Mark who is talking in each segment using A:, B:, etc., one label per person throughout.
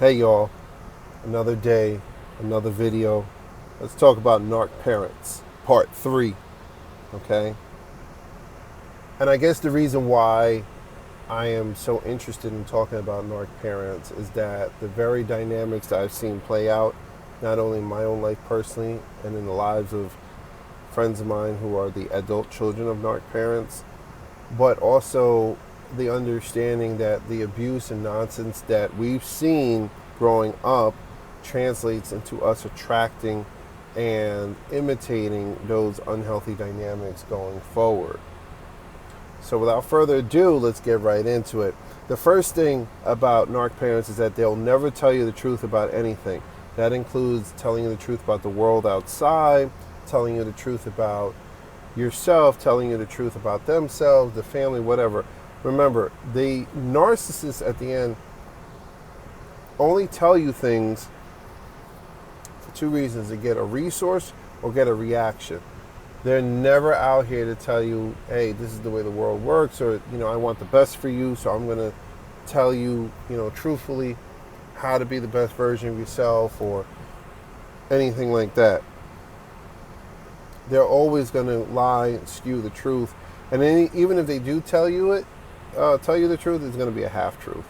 A: Hey y'all, another day, another video. Let's talk about Narc parents, part 3, okay? And I guess the reason why I am so interested in talking about Narc parents is that the very dynamics that I've seen play out, not only in my own life personally and in the lives of friends of mine who are the adult children of Narc parents, but also the understanding that the abuse and nonsense that we've seen growing up translates into us attracting and imitating those unhealthy dynamics going forward. So without further ado, let's get right into it. The first thing about Narc parents is that they'll never tell you the truth about anything. That includes telling you the truth about the world outside, telling you the truth about yourself, telling you the truth about themselves, the family, whatever. Remember, the narcissists at the end only tell you things for two reasons: to get a resource or get a reaction. They're never out here to tell you, hey, this is the way the world works, or, I want the best for you, so I'm going to tell you, truthfully how to be the best version of yourself or anything like that. They're always going to lie and skew the truth. And even if they do tell you the truth, it's going to be a half truth.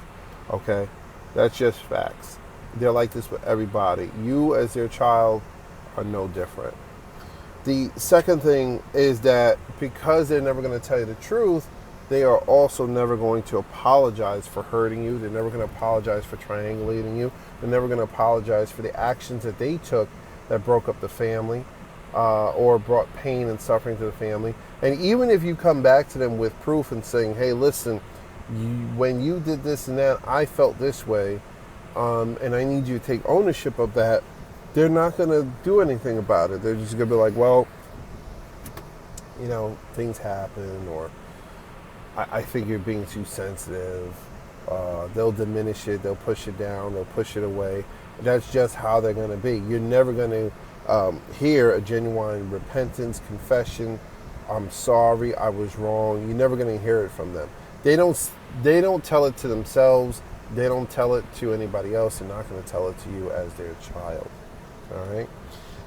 A: Okay? That's just facts. They're like this with everybody. You, as their child, are no different. The second thing is that because they're never going to tell you the truth, they are also never going to apologize for hurting you. They're never going to apologize for triangulating you. They're never going to apologize for the actions that they took that broke up the family or brought pain and suffering to the family. And even if you come back to them with proof and saying, hey, listen, when you did this and that, I felt this way, and I need you to take ownership of that, they're not going to do anything about it. They're just going to be like, well, things happen, or I think you're being too sensitive. They'll diminish it, they'll push it down, they'll push it away. That's just how they're going to be. You're never going to hear a genuine repentance, confession, I'm sorry, I was wrong. You're never going to hear it from them. They don't tell it to themselves. They don't tell it to anybody else. They're not going to tell it to you as their child. All right.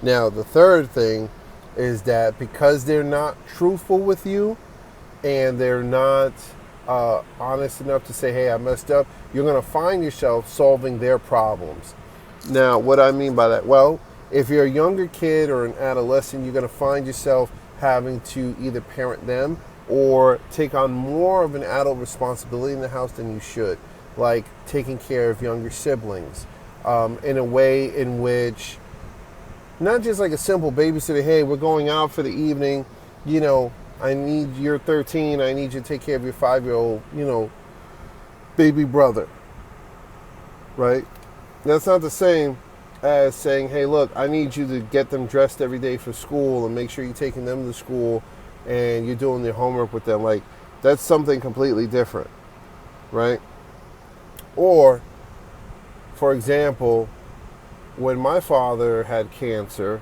A: Now, the third thing is that because they're not truthful with you and they're not honest enough to say, hey, I messed up, you're going to find yourself solving their problems. Now, what I mean by that? Well, if you're a younger kid or an adolescent, you're going to find yourself having to either parent them or take on more of an adult responsibility in the house than you should, like taking care of younger siblings in a way in which, not just like a simple babysitter, hey, we're going out for the evening, I need, you're 13, I need you to take care of your 5-year-old, baby brother, right? That's not the same as saying, hey, look, I need you to get them dressed every day for school and make sure you're taking them to school and you're doing their homework with them. Like, that's something completely different, right? Or, for example, when my father had cancer,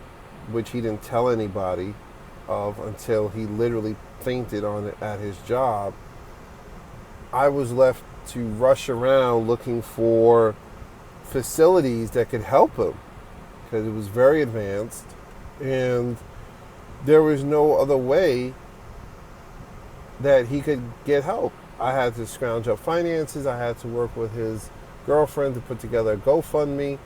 A: which he didn't tell anybody of until he literally fainted on it at his job, I was left to rush around looking for facilities that could help him because it was very advanced and there was no other way that he could get help. I had to scrounge up finances. I had to work with his girlfriend to put together a GoFundMe.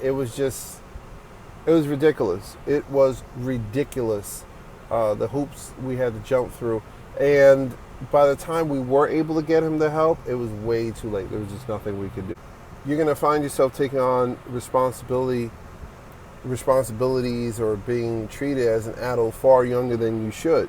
A: It was ridiculous. It was ridiculous, the hoops we had to jump through. And by the time we were able to get him the help, it was way too late. There was just nothing we could do. You're going to find yourself taking on responsibilities or being treated as an adult far younger than you should.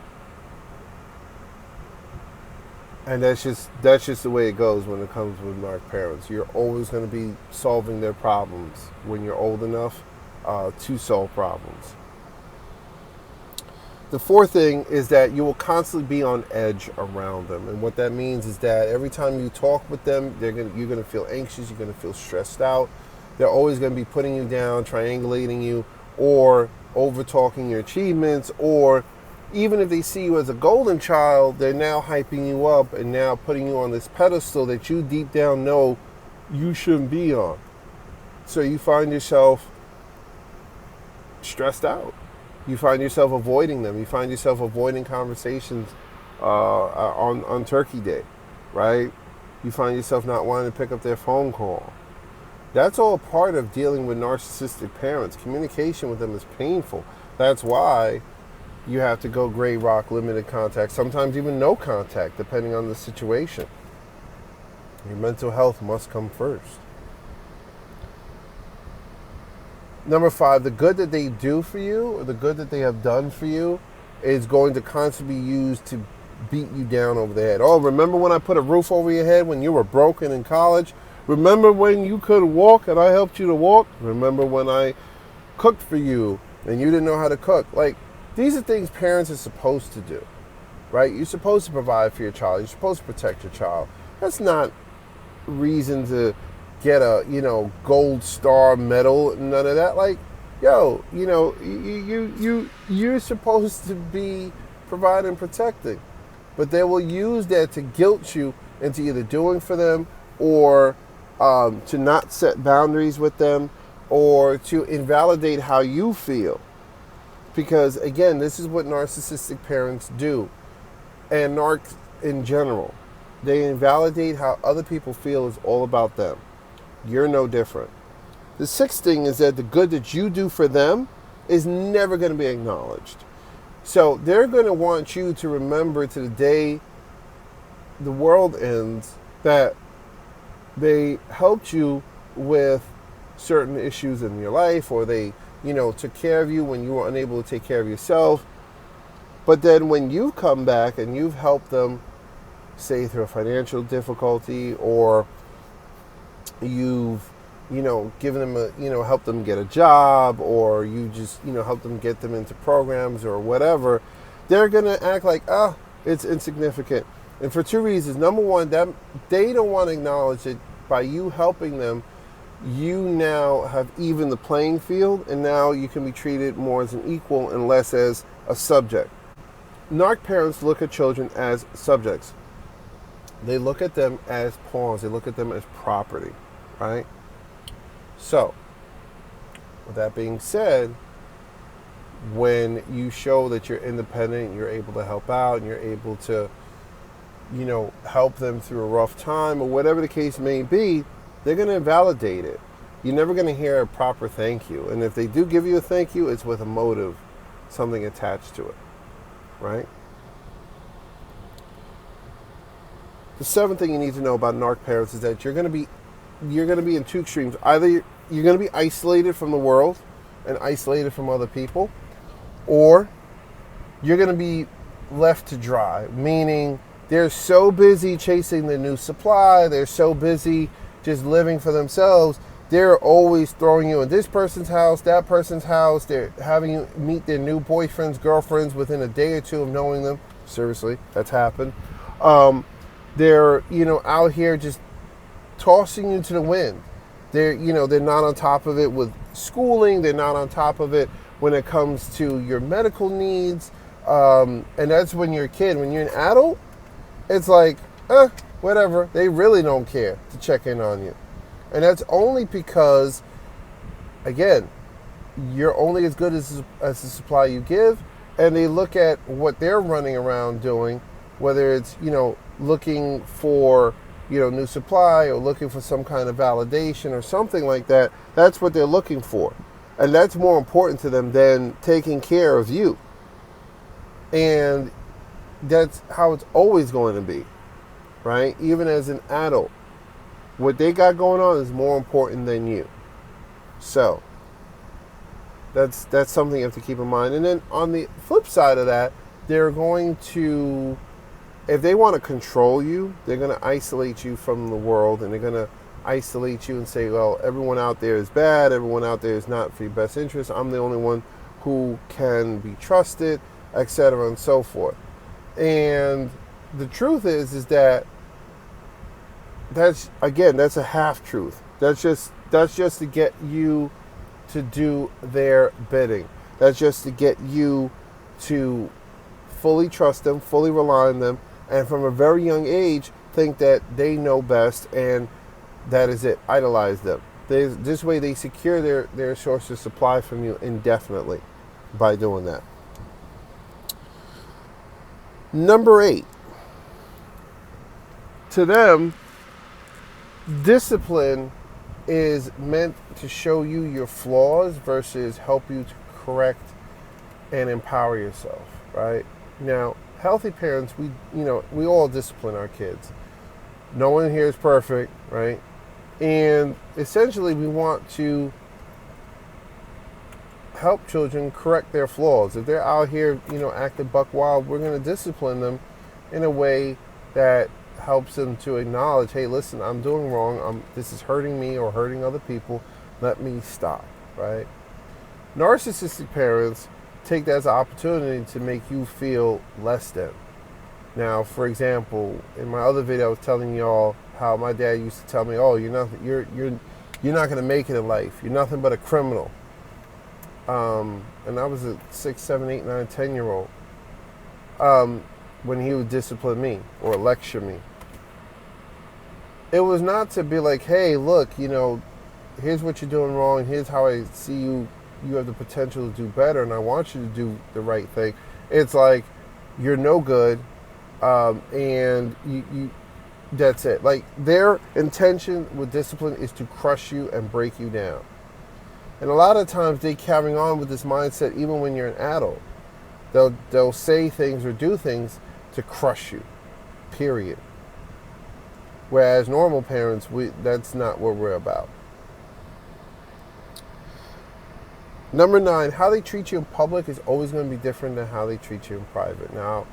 A: And that's just the way it goes when it comes with Narc parents. You're always going to be solving their problems when you're old enough to solve problems. The fourth thing is that you will constantly be on edge around them. And what that means is that every time you talk with them, you're going to feel anxious, you're going to feel stressed out. They're always going to be putting you down, triangulating you, or over-talking your achievements, or even if they see you as a golden child, they're now hyping you up and now putting you on this pedestal that you deep down know you shouldn't be on. So you find yourself stressed out. You find yourself avoiding them. You find yourself avoiding conversations on Turkey Day, right? You find yourself not wanting to pick up their phone call. That's all part of dealing with narcissistic parents. Communication with them is painful. That's why you have to go gray rock, limited contact, sometimes even no contact, depending on the situation. Your mental health must come first. Number 5, the good that they do for you, or the good that they have done for you, is going to constantly be used to beat you down over the head. Oh, remember when I put a roof over your head when you were broken in college? Remember when you couldn't walk and I helped you to walk? Remember when I cooked for you and you didn't know how to cook? Like, these are things parents are supposed to do, right? You're supposed to provide for your child. You're supposed to protect your child. That's not reason to get a, gold star medal, none of that. Like, you're supposed to be providing and protecting. But they will use that to guilt you into either doing for them, or to not set boundaries with them, or to invalidate how you feel. Because, again, this is what narcissistic parents do, and narcs in general. They invalidate how other people feel is all about them. You're no different. The 6th thing is that the good that you do for them is never going to be acknowledged. So they're going to want you to remember to the day the world ends that they helped you with certain issues in your life, or they, took care of you when you were unable to take care of yourself. But then when you come back and you've helped them, say through a financial difficulty, or you've, given them help them get a job, or you just, help them get them into programs or whatever, they're going to act like, it's insignificant. And for 2 reasons. Number 1, that they don't want to acknowledge that by you helping them, you now have evened the playing field, and now you can be treated more as an equal and less as a subject. Narc parents look at children as subjects. They look at them as pawns. They look at them as property, right? So, with that being said, when you show that you're independent, you're able to help out, and you're able to, help them through a rough time, or whatever the case may be, they're going to invalidate it. You're never going to hear a proper thank you. And if they do give you a thank you, it's with a motive, something attached to it, right? The 7th thing you need to know about narc parents is that you're going to be in 2 extremes. Either you're going to be isolated from the world and isolated from other people, or you're going to be left to dry, meaning they're so busy chasing the new supply, they're so busy just living for themselves, they're always throwing you in this person's house, that person's house, they're having you meet their new boyfriends, girlfriends within a day or 2 of knowing them. Seriously, that's happened. They're, out here just tossing you to the wind. They're not on top of it with schooling. They're not on top of it when it comes to your medical needs. And that's when you're a kid. When you're an adult, it's like, whatever. They really don't care to check in on you. And that's only because, again, you're only as good as the supply you give. And they look at what they're running around doing, whether it's, looking for, new supply, or looking for some kind of validation or something like that. That's what they're looking for. And that's more important to them than taking care of you. And that's how it's always going to be, right? Even as an adult, what they got going on is more important than you. So that's something you have to keep in mind. And then on the flip side of that, they're going to, if they want to control you, they're going to isolate you from the world, and they're going to isolate you and say, well, everyone out there is bad, everyone out there is not for your best interest, I'm the only one who can be trusted, etc., and so forth. And the truth is that that's a half-truth. That's just to get you to do their bidding. That's just to get you to fully trust them, fully rely on them, and from a very young age think that they know best, and That is it. Idolize them. This way they secure their source of supply from you indefinitely by doing that. Number 8. To them, discipline is meant to show you your flaws versus help you to correct and empower yourself, right? Now, healthy parents, we all discipline our kids. No one here is perfect, right? And essentially we want to help children correct their flaws. If they're out here, acting buck wild, we're going to discipline them in a way that helps them to acknowledge, hey, listen, I'm doing wrong. This is hurting me or hurting other people. Let me stop, right? Narcissistic parents take that as an opportunity to make you feel less than. Now, for example, in my other video, I was telling y'all how my dad used to tell me, "Oh, you're not going to make it in life. You're nothing but a criminal." And I was a 6, 7, 8, 9, 10-year-old when he would discipline me or lecture me. It was not to be like, "Hey, look, here's what you're doing wrong. Here's how I see you. You have the potential to do better, and I want you to do the right thing." It's like, you're no good. And you that's it. Like, their intention with discipline is to crush you and break you down. And a lot of times they carry on with this mindset even when you're an adult. They'll say things or do things to crush you, period. Whereas normal parents, that's not what we're about. Number 9, how they treat you in public is always going to be different than how they treat you in private. Now,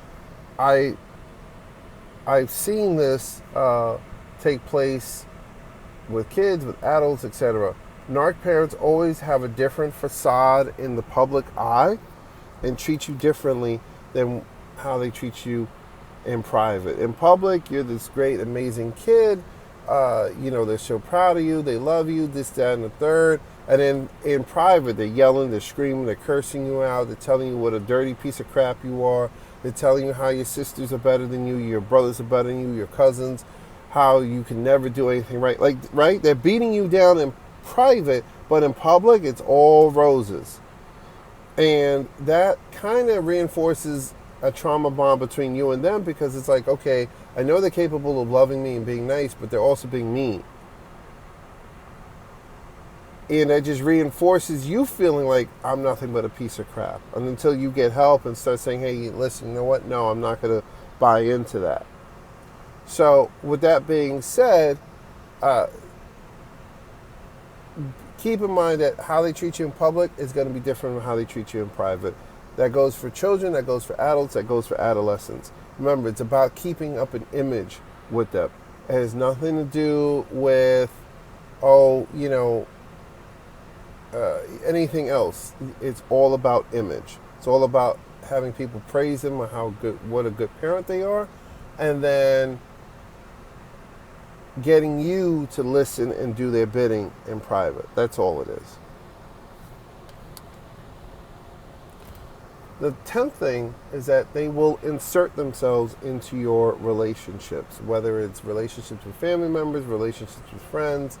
A: I've seen this take place with kids, with adults, etc. Narc parents always have a different facade in the public eye and treat you differently than how they treat you in private. In public, you're this great, amazing kid. They're so proud of you. They love you, this, that, and the third. And then in private, they're yelling, they're screaming, they're cursing you out. They're telling you what a dirty piece of crap you are. They're telling you how your sisters are better than you, your brothers are better than you, your cousins, how you can never do anything right. Right? They're beating you down in private, but in public, it's all roses. And that kind of reinforces a trauma bond between you and them, because it's like, okay, I know they're capable of loving me and being nice, but they're also being mean. And that just reinforces you feeling like I'm nothing but a piece of crap. And until you get help and start saying, hey, listen, you know what? No, I'm not going to buy into that. So with that being said, keep in mind that how they treat you in public is going to be different from how they treat you in private. That goes for children, that goes for adults, that goes for adolescents. Remember, it's about keeping up an image with them. It has nothing to do with, anything else. It's all about image. It's all about having people praise them on what a good parent they are, and then getting you to listen and do their bidding in private. That's all it is. The 10th thing is that they will insert themselves into your relationships, whether it's relationships with family members, relationships with friends,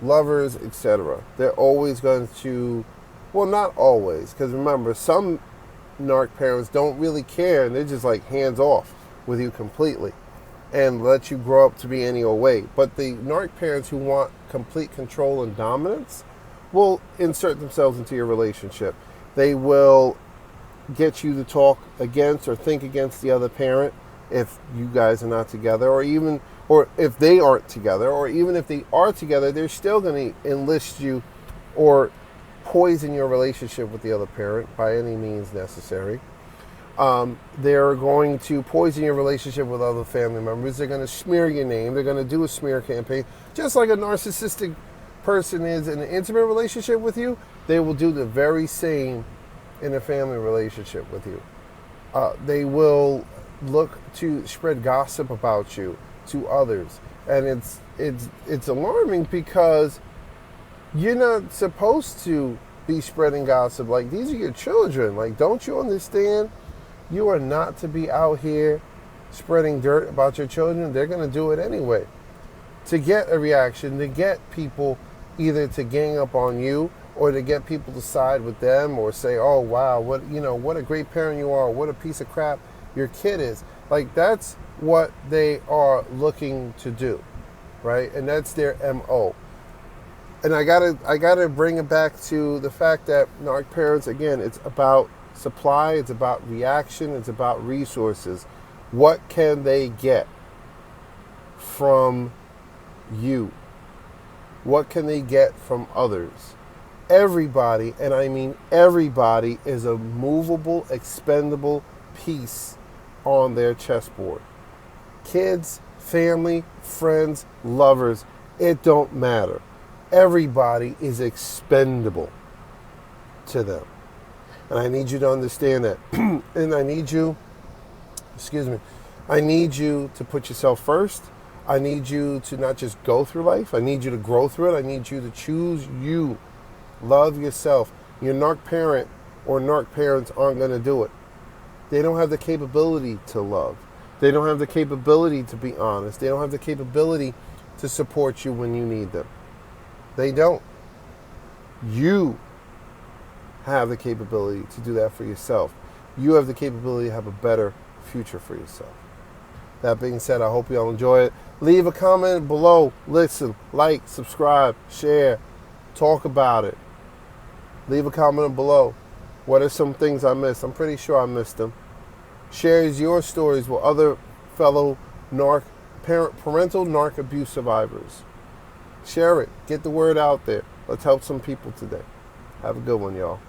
A: lovers, etc. They're always going to, well, not always, because remember, some narc parents don't really care, and they're just like hands off with you completely and let you grow up to be any old way. But the narc parents who want complete control and dominance will insert themselves into your relationship. They will get you to talk against or think against the other parent if you guys are not together, or if they aren't together, or even if they are together, they're still going to enlist you or poison your relationship with the other parent by any means necessary. They're going to poison your relationship with other family members. They're going to smear your name. They're going to do a smear campaign. Just like a narcissistic person is in an intimate relationship with you, they will do the very same in a family relationship with you. They will look to spread gossip about you to others. And it's alarming, because you're not supposed to be spreading gossip. Like, these are your children. Like, don't you understand? You are not to be out here spreading dirt about your children. They're going to do it anyway. to get a reaction, to get people either to gang up on you or to get people to side with them or say, oh, wow, what a great parent you are, what a piece of crap your kid is. Like, that's what they are looking to do, right? And that's their MO. And I gotta bring it back to the fact that narc parents, again, it's about supply, it's about reaction, it's about resources. What can they get from you? What can they get from others? Everybody, and I mean everybody, is a movable, expendable piece on their chessboard. Kids, family, friends, lovers, it don't matter. Everybody is expendable to them. And I need you to understand that. And I need you to put yourself first. I need you to not just go through life. I need you to grow through it. I need you to choose you. Love yourself. Your narc parent or narc parents aren't going to do it. They don't have the capability to love. They don't have the capability to be honest. They don't have the capability to support you when you need them. They don't. You have the capability to do that for yourself. You have the capability to have a better future for yourself. That being said, I hope you all enjoy it. Leave a comment below. Listen, like, subscribe, share, talk about it. Leave a comment below. What are some things I missed? I'm pretty sure I missed them. Share your stories with other fellow parental narc abuse survivors. Share it. Get the word out there. Let's help some people today. Have a good one, y'all.